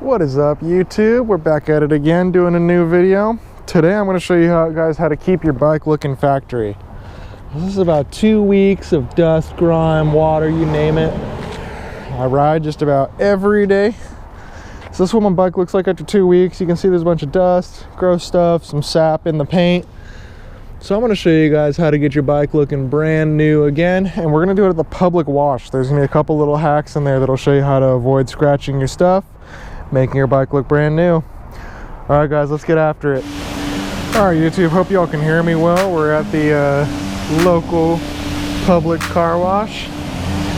What is up, YouTube? We're back at it again doing a new video. Today I'm going to show you guys how to keep your bike looking factory. This is about 2 weeks of dust, grime, water, you name it. I ride just about every day. So this is what my bike looks like after 2 weeks. You can see there's a bunch of dust, gross stuff, some sap in the paint. So I'm going to show you guys how to get your bike looking brand new again, and we're going to do it at the public wash. There's going to be a couple little hacks in there that'll show you how to avoid scratching your stuff, making your bike look brand new. All right guys, let's get after it. All right YouTube, hope y'all can hear me well. We're at the local public car wash.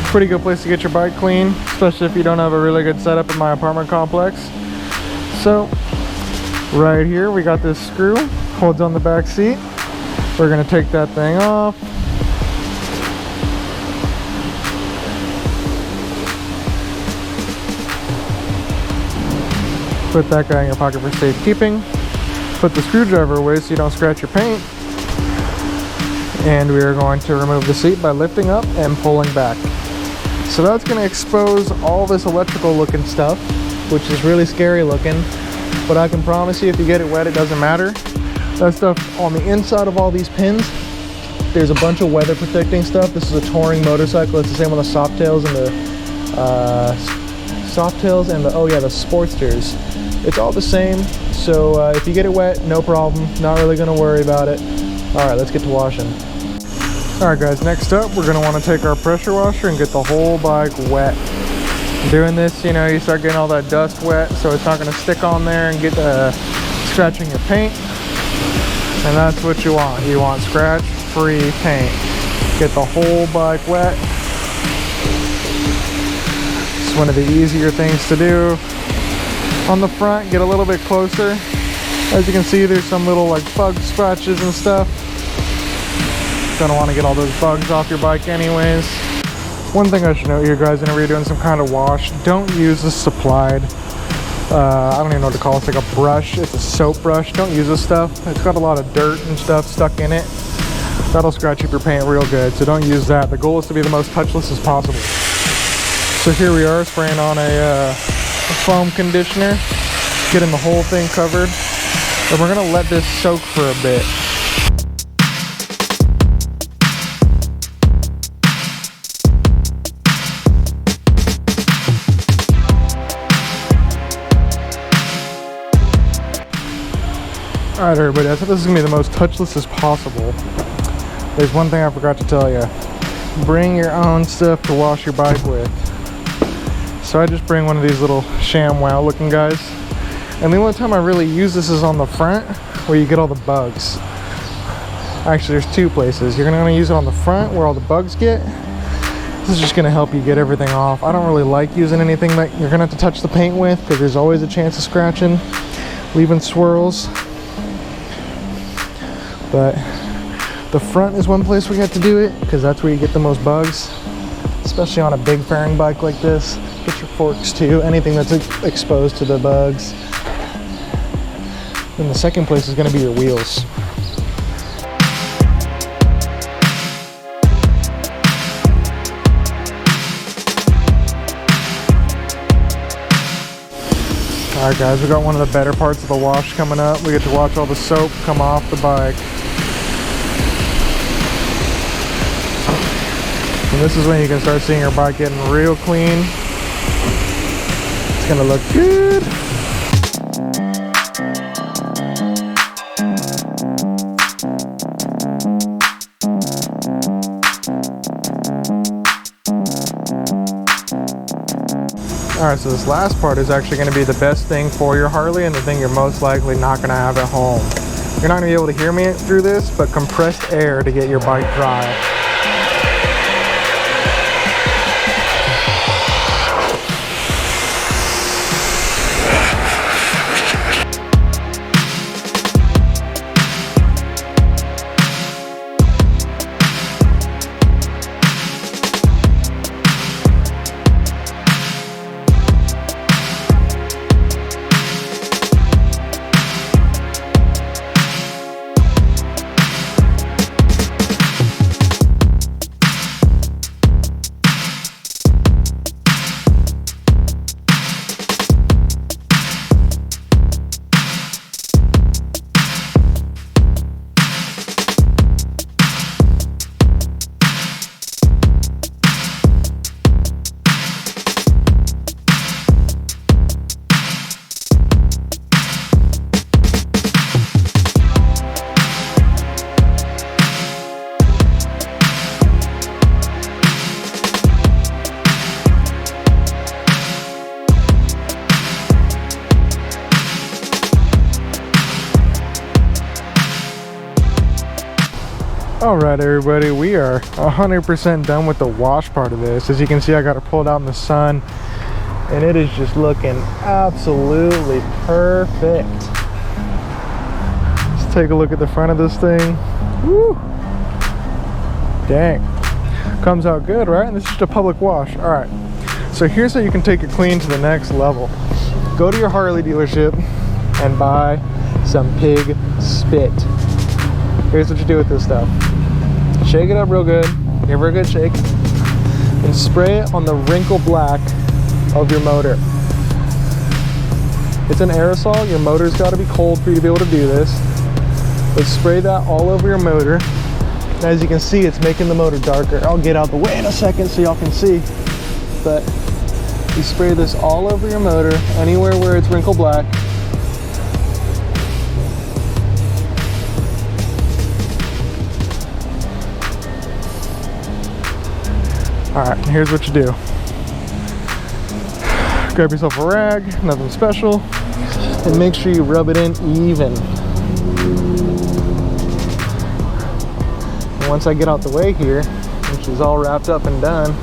Pretty good place to get your bike clean, especially if you don't have a really good setup in my apartment complex. So right here we got this screw, holds on the back seat. We're gonna take that thing off. Put that guy in your pocket for safekeeping. Put the screwdriver away so you don't scratch your paint. And we are going to remove the seat by lifting up and pulling back. So that's gonna expose all this electrical looking stuff, which is really scary looking. But I can promise you, if you get it wet, it doesn't matter. That stuff on the inside of all these pins, there's a bunch of weather protecting stuff. This is a touring motorcycle. It's the same on the Softails and the the Sportsters. It's all the same. So if you get it wet, no problem. Not really gonna worry about it. All right, let's get to washing. All right guys, next up, we're gonna wanna take our pressure washer and get the whole bike wet. Doing this, you know, you start getting all that dust wet, so it's not gonna stick on there and get scratching your paint. And that's what you want. You want scratch-free paint. Get the whole bike wet. It's one of the easier things to do. On the front, get a little bit closer. As you can see, there's some little like bug scratches and stuff. Gonna want to get all those bugs off your bike anyways. One thing I should note here, guys, whenever you're doing some kind of wash, don't use the supplied I don't even know what to call it. It's like a brush. It's a soap brush. Don't use this stuff. It's got a lot of dirt and stuff stuck in it. That'll scratch up your paint real good, so don't use that. The goal is to be the most touchless as possible. So here we are spraying on a foam conditioner, getting the whole thing covered, and we're gonna let this soak for a bit. Alright everybody, I thought this is going to be the most touchless as possible. There's one thing I forgot to tell you. Bring your own stuff to wash your bike with. So I just bring one of these little ShamWow looking guys. And the only time I really use this is on the front, where you get all the bugs. Actually, there's two places. You're going to use it on the front, where all the bugs get. This is just going to help you get everything off. I don't really like using anything that you're going to have to touch the paint with, because there's always a chance of scratching, leaving swirls. But the front is one place we have to do it, because that's where you get the most bugs, especially on a big fairing bike like this. Get your forks too, anything that's exposed to the bugs. And the second place is going to be your wheels. Alright guys, we got one of the better parts of the wash coming up. We get to watch all the soap come off the bike. And this is when you can start seeing your bike getting real clean. It's gonna look good. Alright, so this last part is actually going to be the best thing for your Harley and the thing you're most likely not going to have at home. You're not going to be able to hear me through this, but compressed air to get your bike dry. All right, everybody, we are 100% done with the wash part of this. As you can see, I got it pulled out in the sun, and it is just looking absolutely perfect. Let's take a look at the front of this thing. Woo! Dang. Comes out good, right? And this is just a public wash. All right. So here's how you can take your clean to the next level. Go to your Harley dealership and buy some pig spit. Here's what you do with this stuff. Shake it up real good, give her a good shake, and spray it on the wrinkle black of your motor. It's an aerosol, your motor's gotta be cold for you to be able to do this. But spray that all over your motor. And as you can see, it's making the motor darker. I'll get out the way in a second so y'all can see. But you spray this all over your motor, anywhere where it's wrinkle black. All right, here's what you do. Grab yourself a rag, nothing special, and make sure you rub it in even. And once I get out the way here, when she's all wrapped up and done,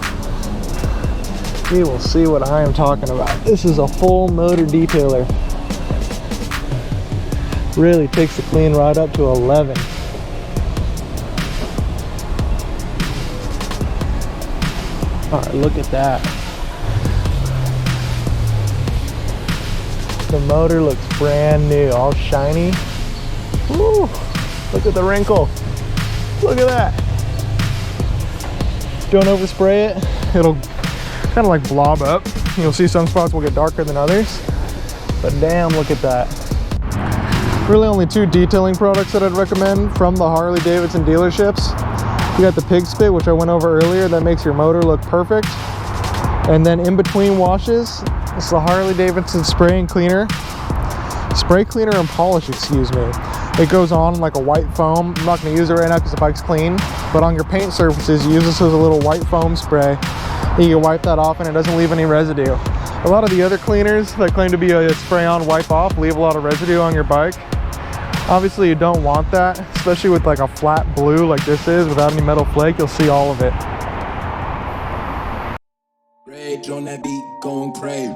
you will see what I am talking about. This is a full motor detailer. Really takes the clean right up to 11. All right, look at that. The motor looks brand new, all shiny. Woo! Look at the wrinkle. Look at that. Don't overspray it. It'll kind of like blob up. You'll see some spots will get darker than others. But damn, look at that. Really only two detailing products that I'd recommend from the Harley Davidson dealerships. You got the pig spit, which I went over earlier, that makes your motor look perfect. And then in between washes, it's the Harley Davidson spray cleaner and polish, excuse me. It goes on like a white foam. I'm not gonna use it right now because the bike's clean, but on your paint surfaces, you use this as a little white foam spray. You can wipe that off and it doesn't leave any residue. A lot of the other cleaners that claim to be a spray on, wipe off, leave a lot of residue on your bike. Obviously you don't want that, especially with like a flat blue like this is without any metal flake. You'll see all of it. Rage on that beat, going crazy.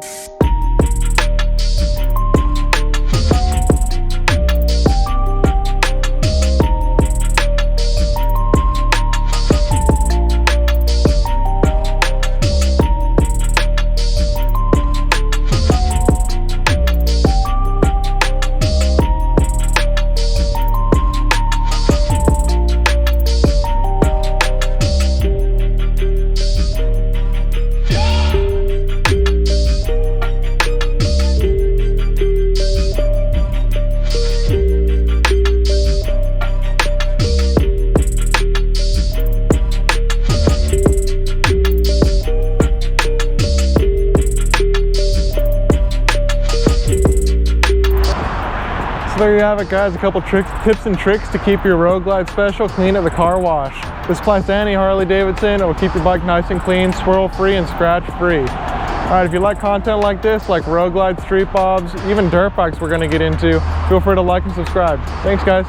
So there you have it, guys, a couple tips and tricks to keep your Road Glide Special clean at the car wash. This applies to any Harley Davidson. It will keep your bike nice and clean, swirl free and scratch free. All right, if you like content like this, like Road Glide, street bobs, even dirt bikes we're gonna get into, feel free to like and subscribe. Thanks, guys.